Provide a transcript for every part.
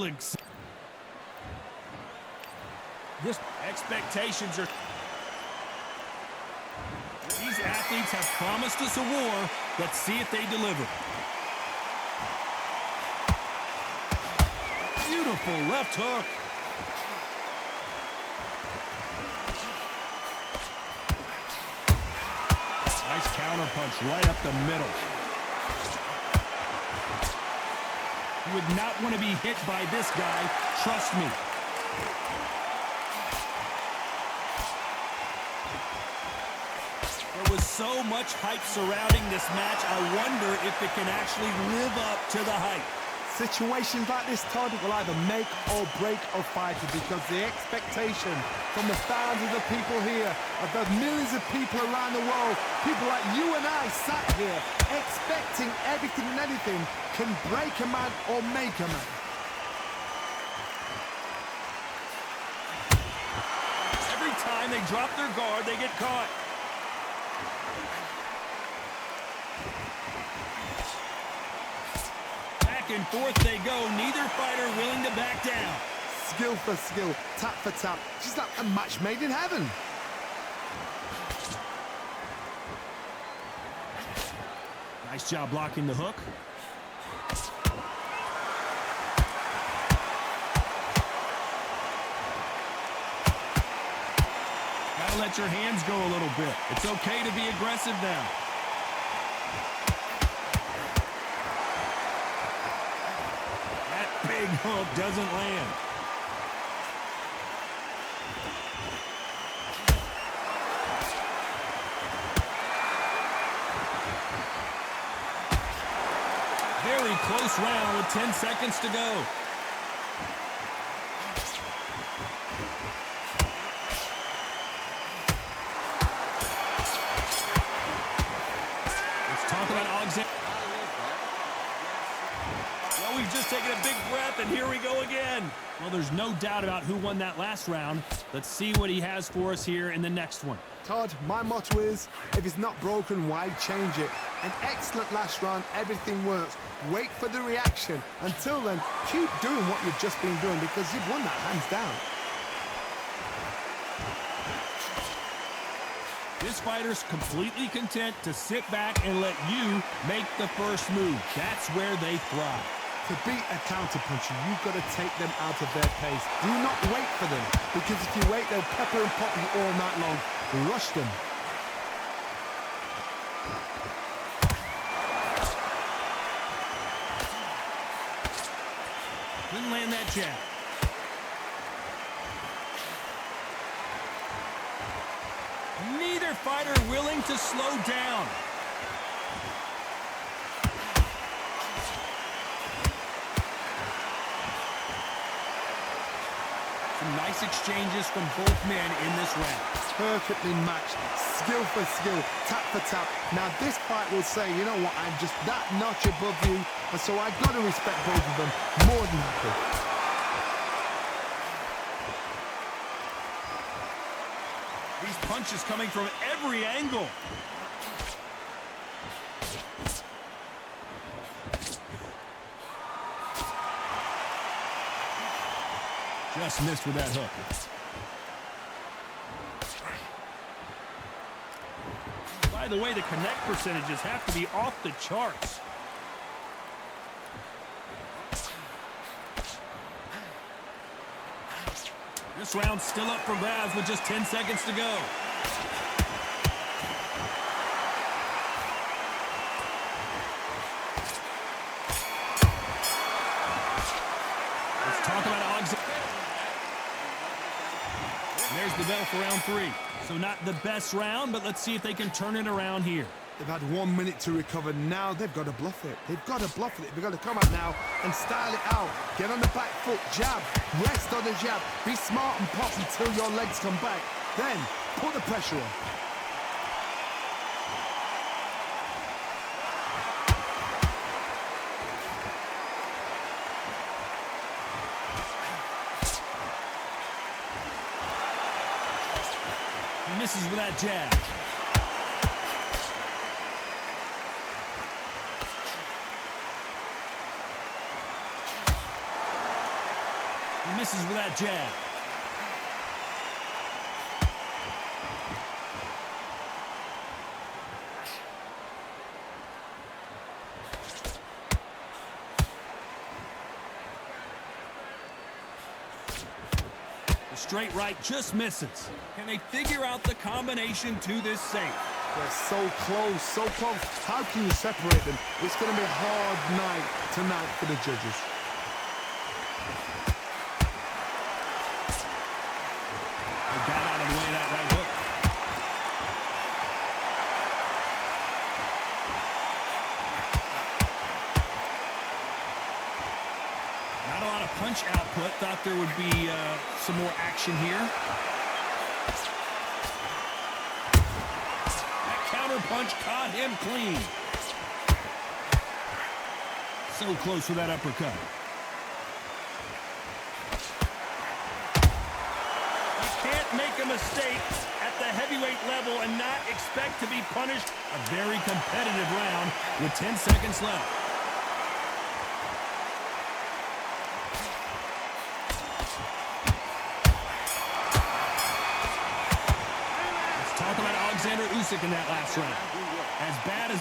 exciting. This expectations are... These athletes have promised us a war. Let's see if they deliver. Beautiful left hook. Nice counter punch right up the middle. You would not want to be hit by this guy, trust me. There was so much hype surrounding this match, I wonder if it can actually live up to the hype. Situations like this, Todd, will either make or break a fighter because the expectation from the thousands of people here, of the millions of people around the world, people like you and I sat here expecting everything and anything can break a man or make a man. Every time they drop their guard, they get caught. Back and forth they go, neither fighter willing to back down. Skill for skill, tap for tap, just like a match made in heaven. Nice job blocking the hook. Gotta let your hands go a little bit. It's okay to be aggressive now. Big hook doesn't land. Very close round with 10 seconds to go. Let's talk about Alexander. We've just taken a big breath, and here we go again. Well, there's no doubt about who won that last round. Let's see what he has for us here in the next one. Todd, my motto is, if it's not broken, why change it? An excellent last round, everything works. Wait for the reaction. Until then, keep doing what you've just been doing because you've won that hands down. This fighter's completely content to sit back and let you make the first move. That's where they thrive. To beat a counter-puncher, you've got to take them out of their pace. Do not wait for them, because if you wait, they'll pepper and pop you all night long. Rush them. Didn't land that jab. Neither fighter willing to slow down. Some nice exchanges from both men in this round. Perfectly matched, skill for skill, tap for tap. Now this fight will say, you know what, I'm just that notch above you, and so I've got to respect both of them more than happy. These punches coming from every angle. Just missed with that hook. By the way, the connect percentages have to be off the charts. This round's still up for grabs with just 10 seconds to go. Let's talk about Alexander. There's the bell for round 3. So not the best round, but let's see if they can turn it around here. They've had 1 minute to recover. Now they've got to bluff it. They've got to bluff it. They've got to come out now and style it out. Get on the back foot, jab, rest on the jab. Be smart and pop until your legs come back. Then put the pressure on. He misses with that jab. He misses with that jab. The straight right just misses. Can they figure out the combination to this safe? They're so close, so close. How can you separate them? It's going to be a hard night tonight for the judges. They got out of the way of that right hook. Not a lot of punch output. Thought there would be some more action here. Punch caught him clean. So close with that uppercut. You can't make a mistake at the heavyweight level and not expect to be punished. A very competitive round with 10 seconds left. Usyk in that last round. As bad as...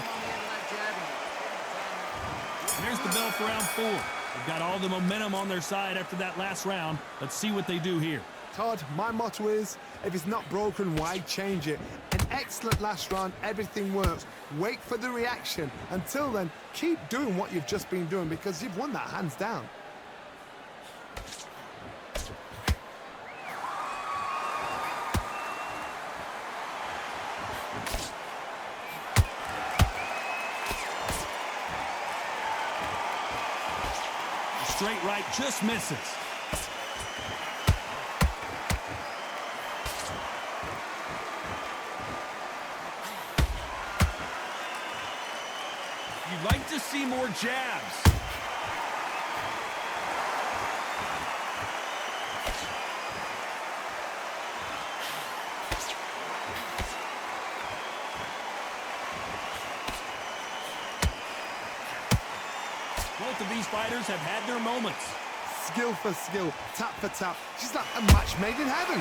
There's the bell for round 4. They've got all the momentum on their side after that last round. Let's see what they do here. Todd, my motto is, if it's not broken, why change it? An excellent last round, everything works. Wait for the reaction. Until then, keep doing what you've just been doing because you've won that hands down. Straight right just misses. You'd like to see more jabs. Both of these fighters have had their moments. Skill for skill, tap for tap. She's like a match made in heaven.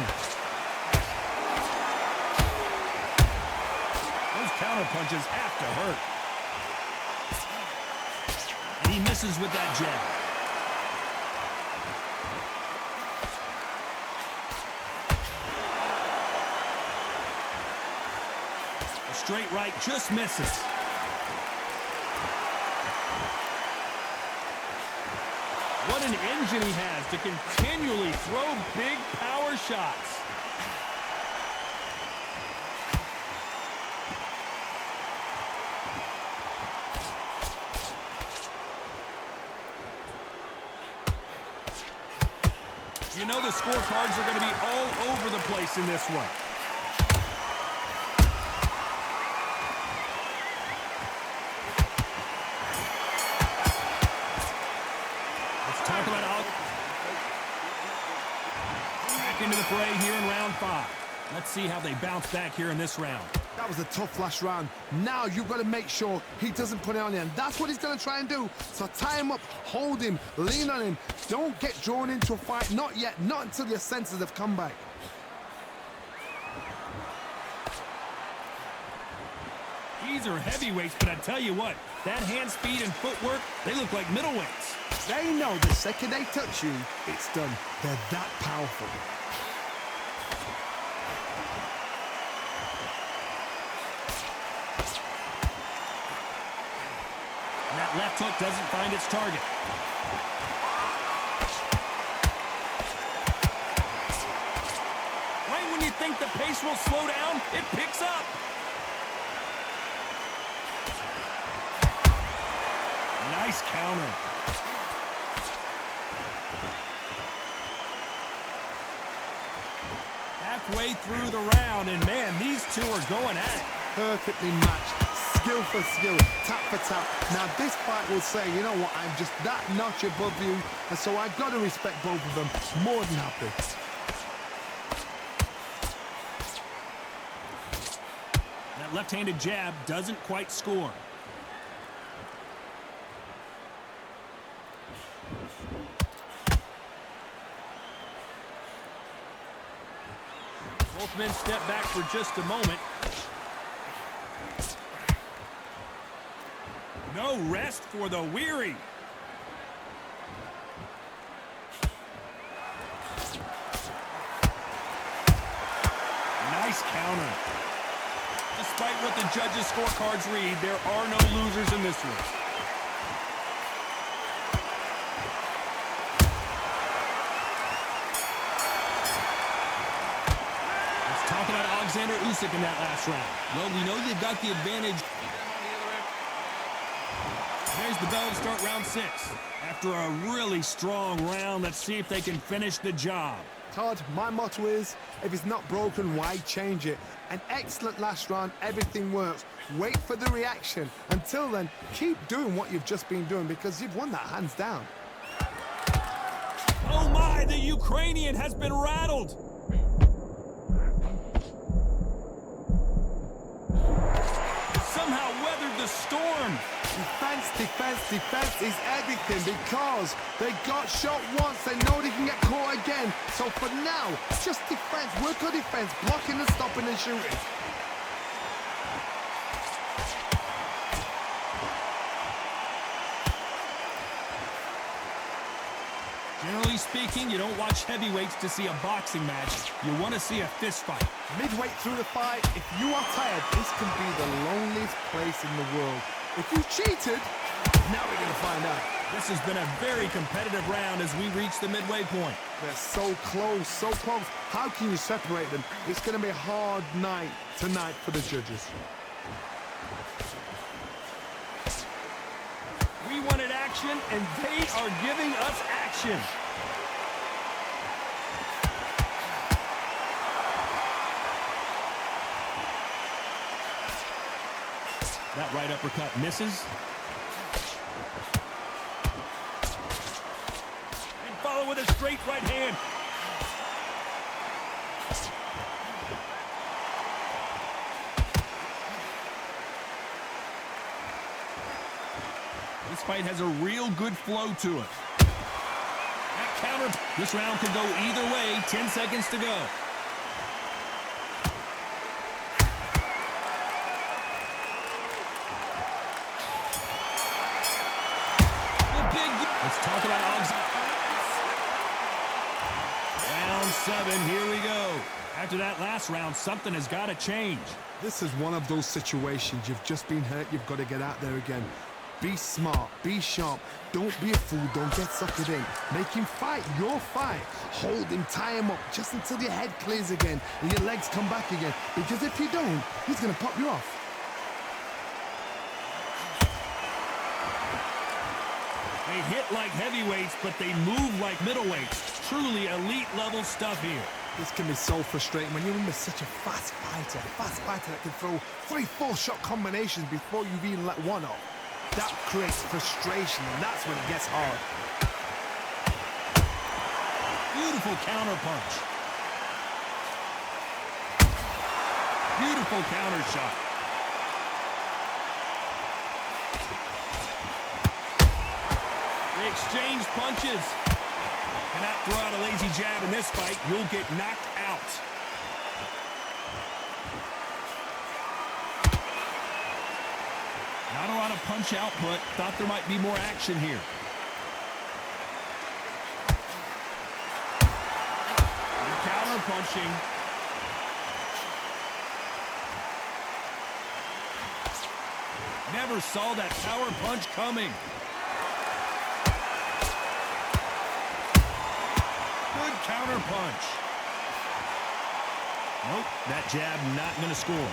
Those counter punches have to hurt. And he misses with that jab. A straight right just misses. What an engine he has to continually throw big power shots. You know the scorecards are going to be all over the place in this one. Talk about back into the fray here in round 5. Let's see how they bounce back here in this round. That was a tough last round. Now you've got to make sure he doesn't put it on you, and that's what he's going to try and do. So tie him up, hold him, lean on him. Don't get drawn into a fight. Not yet. Not until your senses have come back. These are heavyweights, but I tell you what, that hand speed and footwork, they look like middleweights. They know the second they touch you, it's done. They're that powerful. And that left hook doesn't find its target. Right when you think the pace will slow down, it picks up. Nice counter. Halfway through the round, and man, these two are going at it. Perfectly matched. Skill for skill, tap for tap. Now this fight will say, you know what, I'm just that notch above you, and so I've got to respect both of them. More than happy. That left-handed jab doesn't quite score. Both men step back for just a moment. No rest for the weary. Nice counter. Despite what the judges' scorecards read, there are no losers in this one. Let's talk about Alexander Usyk in that last round. Well, we know they've got the advantage. There's the bell to start round 6. After a really strong round, let's see if they can finish the job. Todd, my motto is, if it's not broken, why change it? An excellent last round, everything works. Wait for the reaction. Until then, keep doing what you've just been doing because you've won that hands down. Oh my, the Ukrainian has been rattled. Somehow weathered the storm. Defense, defense, defense is everything because they got shot once. They know they can get caught again. So for now, just defense. Work on defense, blocking and stopping and shooting. Generally speaking, you don't watch heavyweights to see a boxing match. You want to see a fist fight. Midway through the fight, if you are tired, this can be the loneliest place in the world. If you cheated, now we're going to find out. This has been a very competitive round as we reach the midway point. They're so close, so close. How can you separate them? It's going to be a hard night tonight for the judges. We wanted action, and they are giving us action. That right uppercut misses. And follow with a straight right hand. This fight has a real good flow to it. That counter. This round could go either way. 10 seconds to go. Let's talk about round 7. Here we go. After that last round, something has got to change. This is one of those situations. You've just been hurt. You've got to get out there again. Be smart. Be sharp. Don't be a fool. Don't get suckered in. Make him fight your fight. Hold him. Tie him up just until your head clears again and your legs come back again. Because if you don't, he's going to pop you off. They hit like heavyweights, but they move like middleweights. Truly elite level stuff here. This can be so frustrating when you're with such a fast fighter that can throw 3-4 shot combinations before you've even let one off. That creates frustration, and that's when it gets hard. Beautiful counter punch. Beautiful counter shot. They exchange punches. Cannot throw out a lazy jab in this fight. You'll get knocked out. Not a lot of punch output. Thought there might be more action here. And counter punching. Never saw that power punch coming. Good counter punch. Nope, that jab not going to score.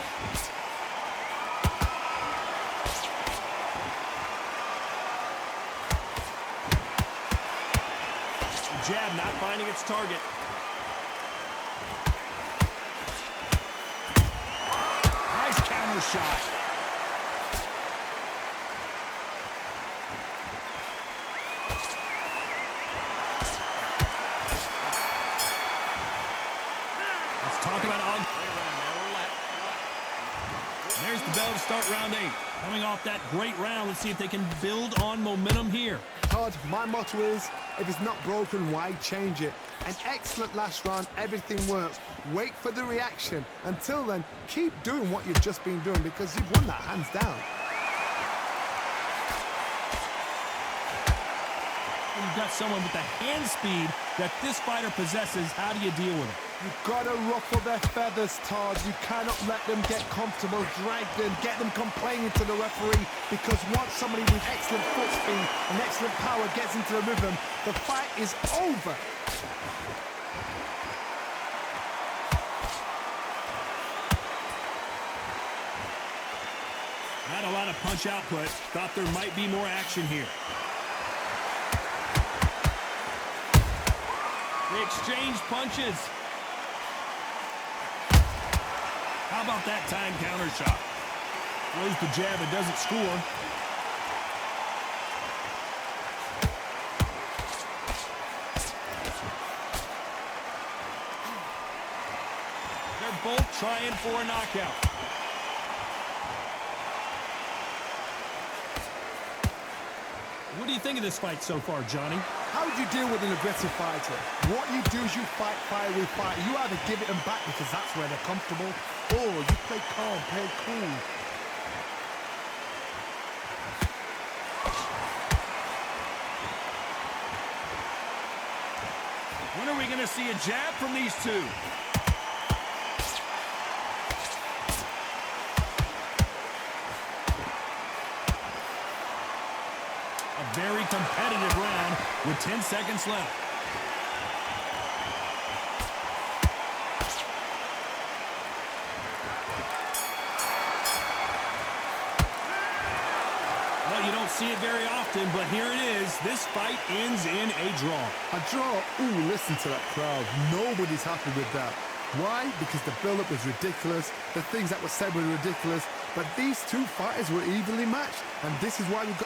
The jab not finding its target. Nice counter shot. Talk about there's the bell to start round 8. Coming off that great round, let's see if they can build on momentum here. Todd, my motto is, if it's not broken, why change it? An excellent last round, everything works. Wait for the reaction. Until then, keep doing what you've just been doing because you've won that hands down. You've got someone with the hand speed that this fighter possesses. How do you deal with it? You've got to ruffle their feathers, Todd. You cannot let them get comfortable, drag them, get them complaining to the referee, because once somebody with excellent foot speed and excellent power gets into the rhythm, the fight is over. Not a lot of punch output. Thought there might be more action here. They exchange punches. How about that time counter shot? Throws the jab and doesn't score. They're both trying for a knockout. What do you think of this fight so far, Johnny? How would you deal with an aggressive fighter? What you do is you fight fire with fire. You either give it them back because that's where they're comfortable, or you play calm, play cool. When are we going to see a jab from these two? A very competitive round with 10 seconds left. Well, you don't see it very often, but here it is. This fight ends in a draw. A draw? Ooh, listen to that crowd. Nobody's happy with that. Why? Because the build-up was ridiculous. The things that were said were ridiculous. But these two fighters were evenly matched. And this is why we got